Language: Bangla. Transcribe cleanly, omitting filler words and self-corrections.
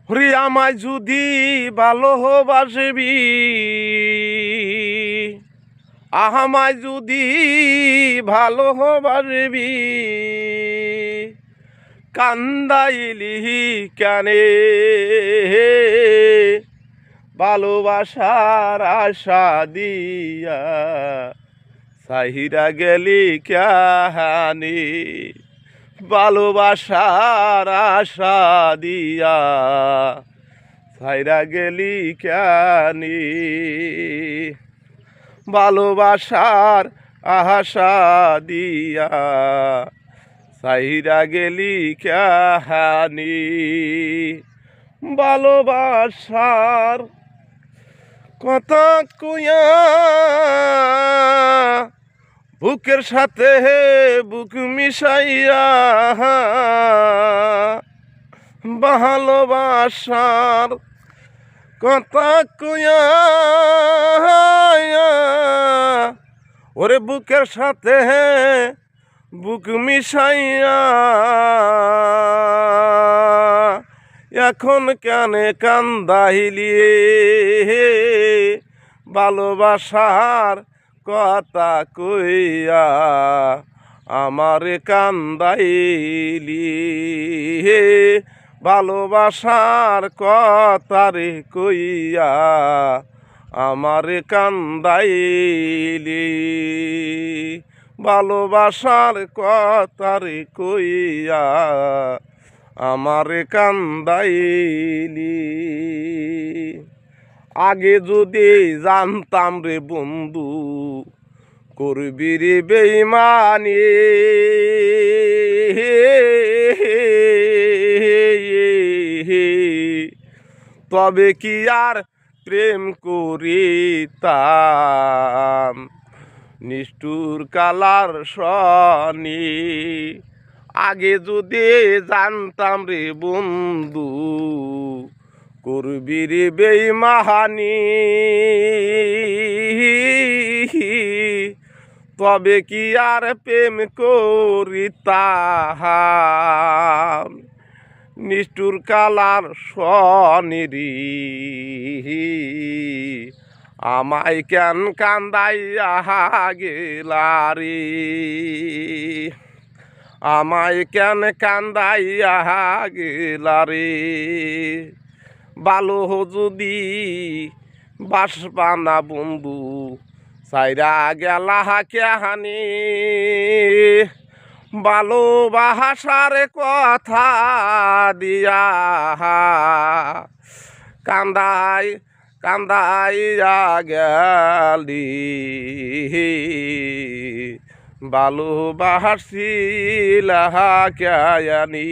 হরি আমায় যদি ভালোবাসবি, আমায় যদি ভালোবাসবি, কান্দাইলি কেনে ভালোবাসার আশা দিয়া সাহিরা গেলি কেহানি, ভালোবাসার আশা দিয়া সাইরা গেলি কেনি, ভালোবাসার আশা দিয়া সাইরা গেলি কেহানি, ভালোবাসার কথা কইয়া বুকের সাথে বুক মিশাইয়া, ভালোবাসার কথা কইয়া ওরে বুকের সাথে বুক মিশাইয়া, এখন কেনে কান্দাইলি ভালোবাসার কথা কইয়া আমার কান্দাইলি, ভালোবাসার কথারে কইয়া আমার কান্দাইলি, ভালোবাসার কথারে কইয়া আমার কান্দাইলি। আগে যদি জানতাম রে বন্ধু করবি রে বেঈমানি, তবে কি আর প্রেম করিতাম নিষ্ঠুর কালার শনি। আগে যদি জানতাম রে বন্ধু করবি রে বেঈমানি, তবে কি আর প্রেম করিতাম নিষ্ঠুর কালার শনিরি। আমায় কেন কান্দাইয়া গেলারি, আমায় কেন কান্দাইয়া গেলারি, ভালো যদি বাসবা না বন্ধু সাইরা গেলা কেহানি, ভালোবাসার কথা দিয়া কান্দাই কান্দাইয়া গেলি, ভালোবাসিলা কেয়ানি।